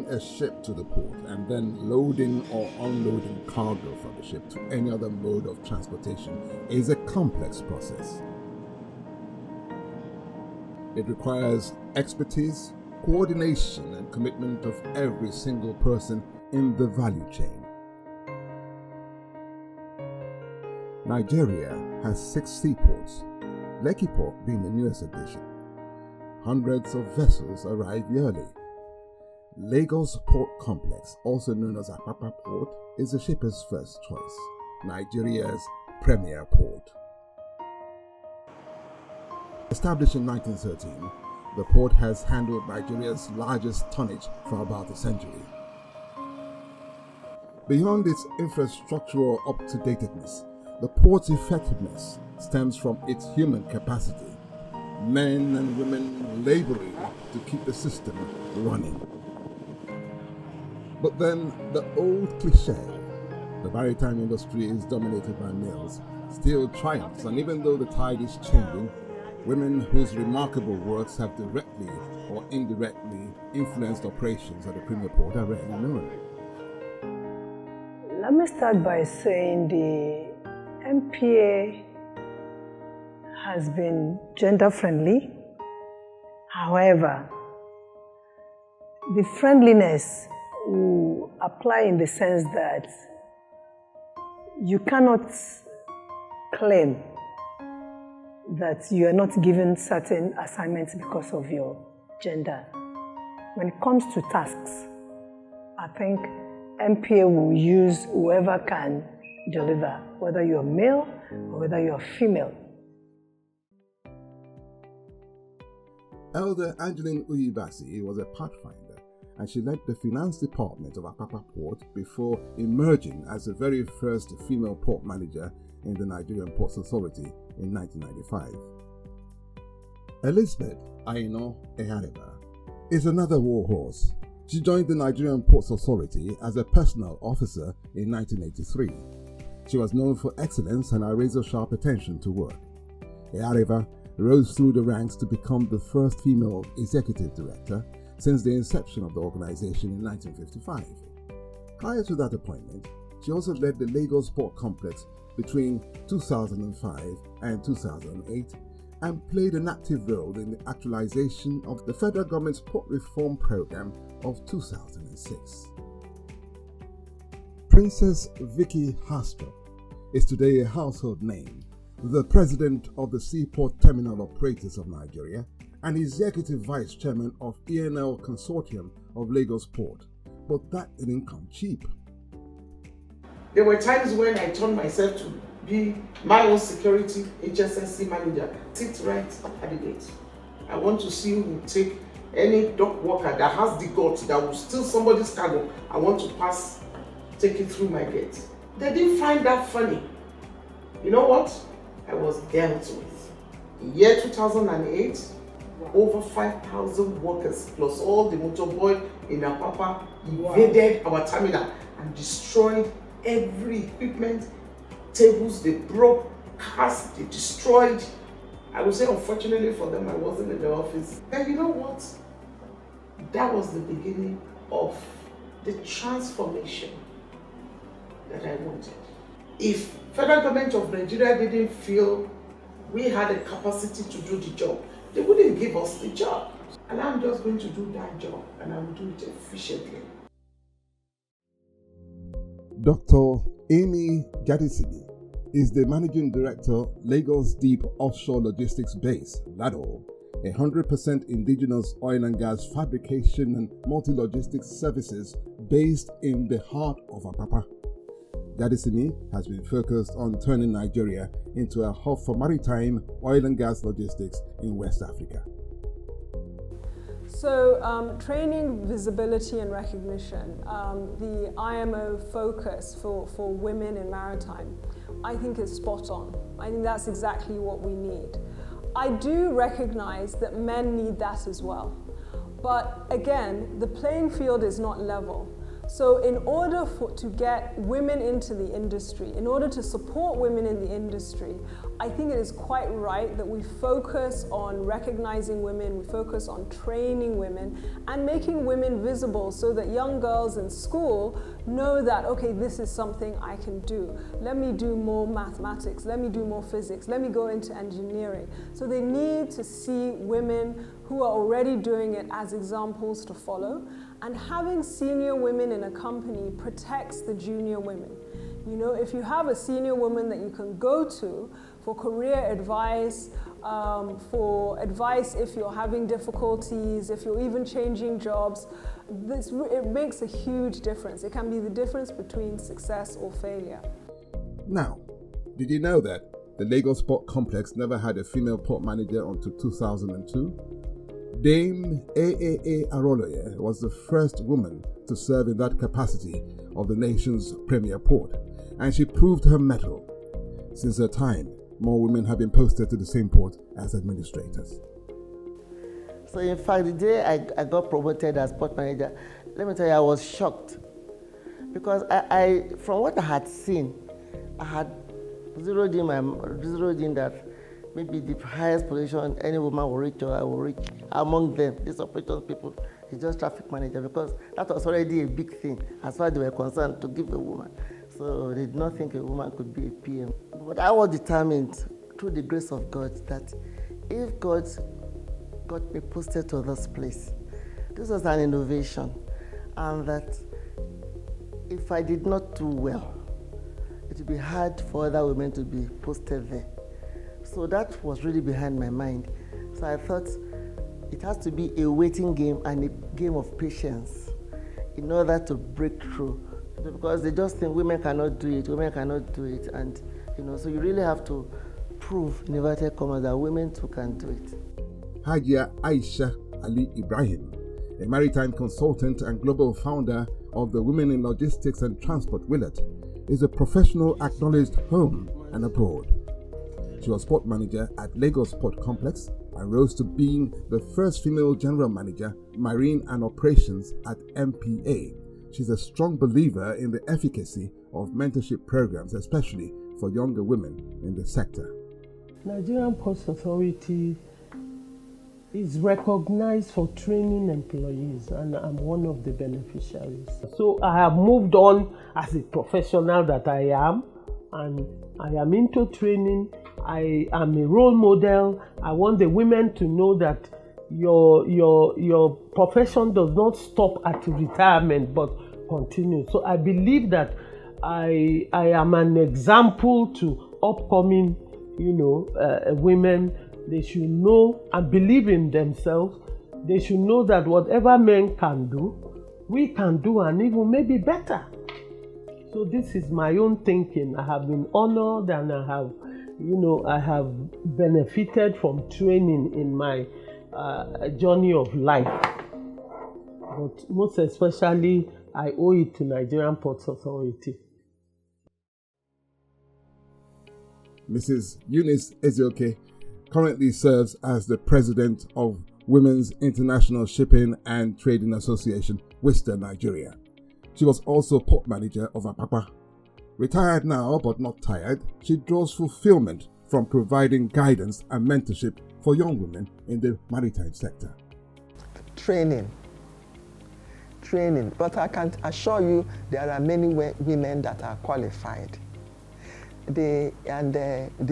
bringing a ship to the port and then loading or unloading cargo from the ship to any other mode of transportation is a complex process. It requires expertise, coordination, and commitment of every single person in the value chain. Nigeria has 6 seaports, Lekki Port being the newest addition. Hundreds of vessels arrive yearly. Lagos Port Complex, also known as Apapa Port, is the shipper's first choice, Nigeria's premier port. Established in 1913, the port has handled Nigeria's largest tonnage for about a century. Beyond its infrastructural up-to-datedness, the port's effectiveness stems from its human capacity, men and women laboring to keep the system running. But then the old cliche, the maritime industry is dominated by males, still triumphs, and even though the tide is changing, women whose remarkable works have directly or indirectly influenced operations at the premier port are rarely known. Let me start by saying the MPA has been gender-friendly. However, the friendliness will apply in the sense that you cannot claim that you are not given certain assignments because of your gender. When it comes to tasks, I think MPA will use whoever can deliver, whether you're male or whether you're female. Elder Angeline Uyibasi was a pathfinder, and she led the finance department of Apapa Port before emerging as the very first female port manager in the Nigerian Ports Authority in 1995. Elizabeth Aino Ehareba is another warhorse. She joined the Nigerian Ports Authority as a personnel officer in 1983. She was known for excellence and her razor-sharp attention to work. Ehareba rose through the ranks to become the first female executive director since the inception of the organization in 1955. Prior to that appointment, she also led the Lagos Port Complex between 2005 and 2008 and played an active role in the actualization of the federal government's port reform program of 2006. Princess Vicky Hastrup is today a household name, the president of the Seaport Terminal Operators of Nigeria and executive vice chairman of ENL Consortium of Lagos Port. But that didn't come cheap. There were times when I turned myself to be my own security HSSC manager. Sit right at the gate. I want to see who will take any dock worker that has the guts that will steal somebody's cargo. I want to take it through my gate. They didn't find that funny. You know what? I was dealt with. In year 2008, over 5,000 workers plus all the motorboy in Apapa invaded our terminal and destroyed every equipment, tables, they broke, cars, they destroyed. I would say unfortunately for them, I wasn't in the office. And you know what? That was the beginning of the transformation that I wanted. If federal government of Nigeria didn't feel we had a capacity to do the job, they wouldn't give us the job. And I'm just going to do that job, and I will do it efficiently. Dr. Amy Gadisini is the Managing Director, Lagos Deep Offshore Logistics Base, LADO, a 100% indigenous oil and gas fabrication and multi-logistics services based in the heart of Apapa. Gadisini has been focused on turning Nigeria into a hub for maritime oil and gas logistics in West Africa. So training, visibility and recognition, the IMO focus for women in maritime, I think is spot on. I think that's exactly what we need. I do recognize that men need that as well. But again, the playing field is not level. So in order to get women into the industry, in order to support women in the industry, I think it is quite right that we focus on recognizing women, we focus on training women and making women visible so that young girls in school know that, okay, this is something I can do. Let me do more mathematics, let me do more physics, let me go into engineering. So they need to see women who are already doing it as examples to follow. And having senior women in a company protects the junior women. You know, if you have a senior woman that you can go to for career advice, for advice if you're having difficulties, if you're even changing jobs, it makes a huge difference. It can be the difference between success or failure. Now, did you know that the Lagos Port Complex never had a female port manager until 2002? Dame AAA Aroloye was the first woman to serve in that capacity of the nation's premier port, and she proved her mettle. Since her time, more women have been posted to the same port as administrators. So in fact, the day I got promoted as port manager, let me tell you, I was shocked. Because I from what I had seen, I had zeroed in that maybe the highest position any woman will reach, or I will reach. Among them, these operations people, is just traffic manager, because that was already a big thing as far as they were concerned to give a woman. So they did not think a woman could be a PM. But I was determined, through the grace of God, that if God got me posted to this place, this was an innovation, and that if I did not do well, it would be hard for other women to be posted there. So that was really behind my mind. So I thought it has to be a waiting game and a game of patience in order to break through. Because they just think women cannot do it, and so you really have to prove, in inverted commas, that women too can do it. Hajia Aisha Ali Ibrahim, a maritime consultant and global founder of the Women in Logistics and Transport Willet, is a professional acknowledged home and abroad. She was port manager at Lagos Port Complex and rose to being the first female general manager, marine and operations at MPA. She's a strong believer in the efficacy of mentorship programs, especially for younger women in the sector. Nigerian Ports Authority is recognized for training employees, and I'm one of the beneficiaries. So I have moved on as a professional that I am, and I am into training. I am a role model. I want the women to know that your profession does not stop at retirement but continue. So I believe that I am an example to upcoming women. They should know and believe in themselves. They should know that whatever men can do, we can do, and even maybe better. So this is my own thinking. I have been honored, and I have benefited from training in my journey of life. But most especially, I owe it to Nigerian Ports Authority. Mrs. Eunice Ezioke currently serves as the president of Women's International Shipping and Trading Association, WISTA Nigeria. She was also port manager of Apapa. Retired now but not tired, she draws fulfillment from providing guidance and mentorship for young women in the maritime sector. Training. But I can assure you there are many women that are qualified. The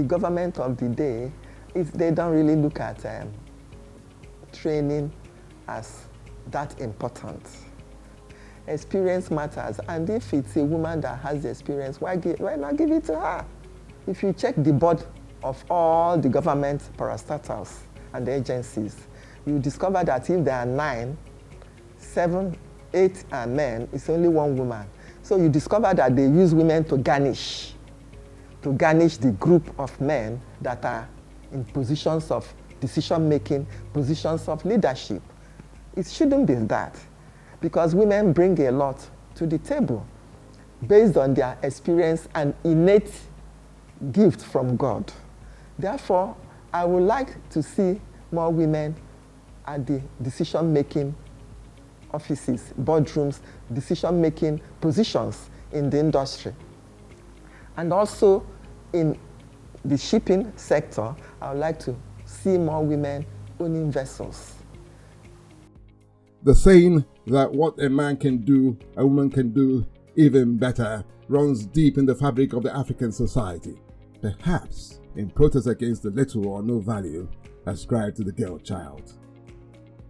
government of the day, if they don't really look at training as that important. Experience matters, and if it's a woman that has the experience, why not give it to her? If you check the board of all the government parastatals and the agencies, you discover that if there are 9, 7, 8 are men, it's only 1 woman. So you discover that they use women to garnish the group of men that are in positions of decision-making, positions of leadership. It shouldn't be that, because women bring a lot to the table based on their experience and innate gift from God. Therefore, I would like to see more women at the decision-making offices, boardrooms, decision-making positions in the industry. And also in the shipping sector, I would like to see more women owning vessels. The saying that what a man can do, a woman can do even better runs deep in the fabric of the African society, perhaps in protest against the little or no value ascribed to the girl child.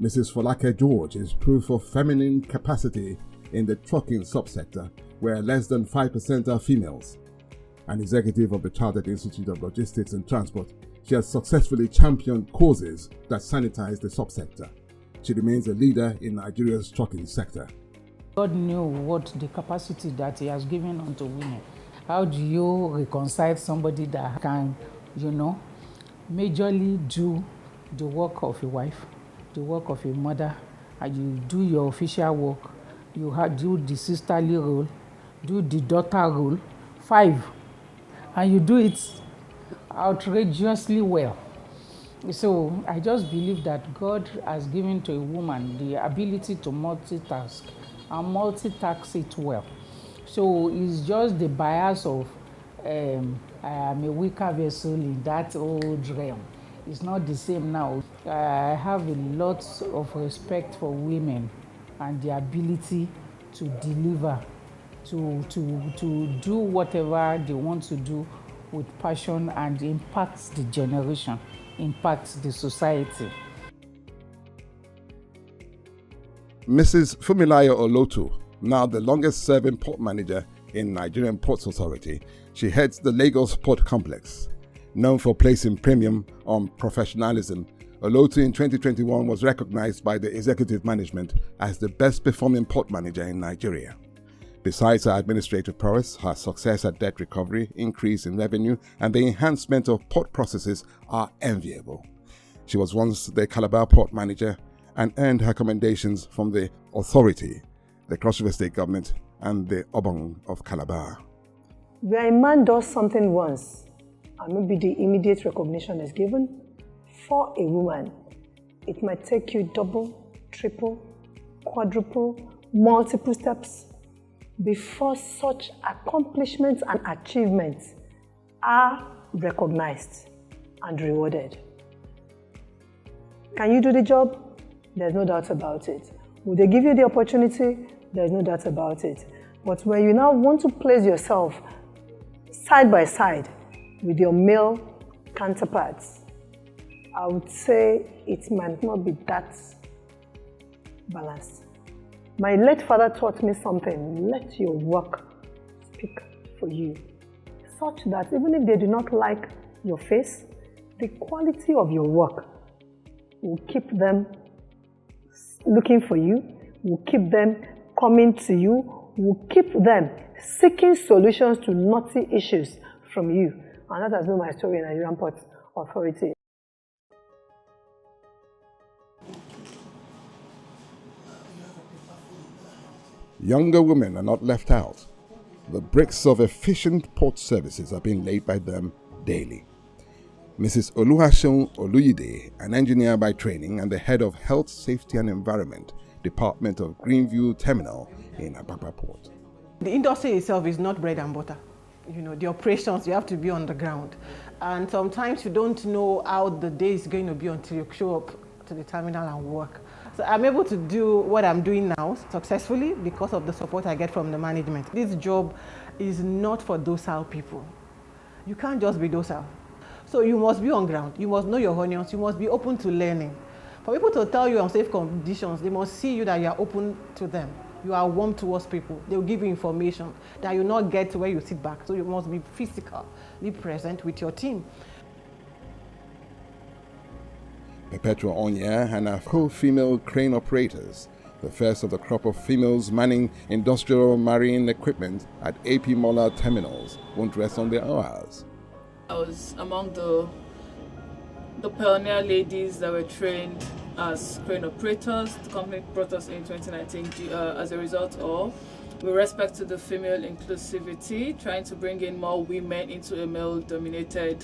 Mrs. Folake George is proof of feminine capacity in the trucking subsector, where less than 5% are females. An executive of the Chartered Institute of Logistics and Transport, she has successfully championed causes that sanitize the subsector. She remains a leader in Nigeria's trucking sector. God knew what the capacity that He has given unto women. How do you reconcile somebody that can, majorly do the work of a wife, the work of a mother, and you do your official work, you do the sisterly role, do the daughter role, 5, and you do it outrageously well. So I just believe that God has given to a woman the ability to multitask and multitask it well. So it's just the bias of I am a weaker vessel in that old realm. It's not the same now. I have a lot of respect for women and the ability to deliver, to do whatever they want to do with passion and impact the generation, impact the society. Mrs. Fumilayo Olotu, now the longest-serving port manager in Nigerian Ports Authority, she heads the Lagos Port Complex. Known for placing premium on professionalism, Olotu in 2021 was recognized by the executive management as the best-performing port manager in Nigeria. Besides her administrative prowess, her success at debt recovery, increase in revenue, and the enhancement of port processes are enviable. She was once the Calabar port manager and earned her commendations from the authority, the Cross River State Government, and the Obong of Calabar. Where a man does something once, and maybe the immediate recognition is given, for a woman, it might take you double, triple, quadruple, multiple steps before such accomplishments and achievements are recognized and rewarded. Can you do the job? There's no doubt about it. Will they give you the opportunity? There's no doubt about it. But when you now want to place yourself side by side with your male counterparts, I would say it might not be that balanced. My late father taught me something: let your work speak for you, such that even if they do not like your face, the quality of your work will keep them looking for you, will keep them coming to you, will keep them seeking solutions to knotty issues from you. And that has been my story in Nigerian Ports Authority. Younger women are not left out. The bricks of efficient port services are being laid by them daily. Mrs. Oluwaseun Oluyide, an engineer by training and the head of Health, Safety and Environment, Department of Greenview Terminal in Apapa Port. The industry itself is not bread and butter. The operations, you have to be on the ground. And sometimes you don't know how the day is going to be until you show up to the terminal and work. So I'm able to do what I'm doing now successfully because of the support I get from the management. This job is not for docile people. You can't just be docile. So you must be on ground. You must know your onions. You must be open to learning. For people to tell you unsafe conditions, they must see you that you are open to them. You are warm towards people. They will give you information that you will not get to where you sit back. So you must be physically present with your team. Perpetua Onya and her co-female crane operators, the first of the crop of females manning industrial marine equipment at AP Mola terminals, won't rest on their hours. I was among the pioneer ladies that were trained as crane operators. The company brought us in 2019 as a result of, with respect to the female inclusivity, trying to bring in more women into a male-dominated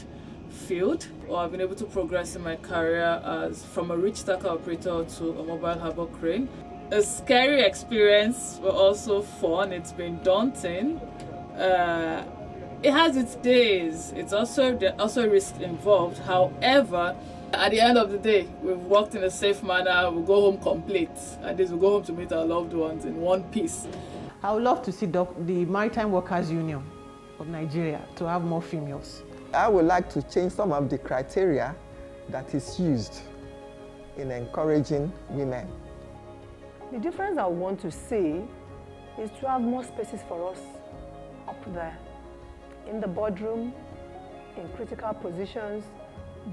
field. I've been able to progress in my career as from a reach stacker operator to a mobile harbor crane. a scary experience, but also fun. It's been daunting. It has its days. There are also risks involved. However, at the end of the day, we've worked in a safe manner. We go home complete. At least we go home to meet our loved ones in one piece. I would love to see the Maritime Workers Union of Nigeria to have more females. I would like to change some of the criteria that is used in encouraging women. The difference I want to see is to have more spaces for us up there, in the boardroom, in critical positions,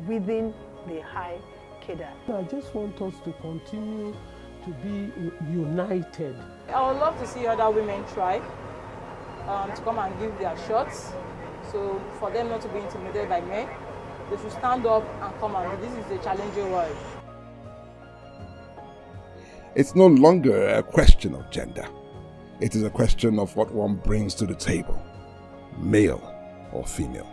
within the high cadre. I just want us to continue to be united. I would love to see other women try to come and give their shots. So for them not to be intimidated by men, they should stand up and come and do. This is a challenging world. It's no longer a question of gender. It is a question of what one brings to the table, male or female.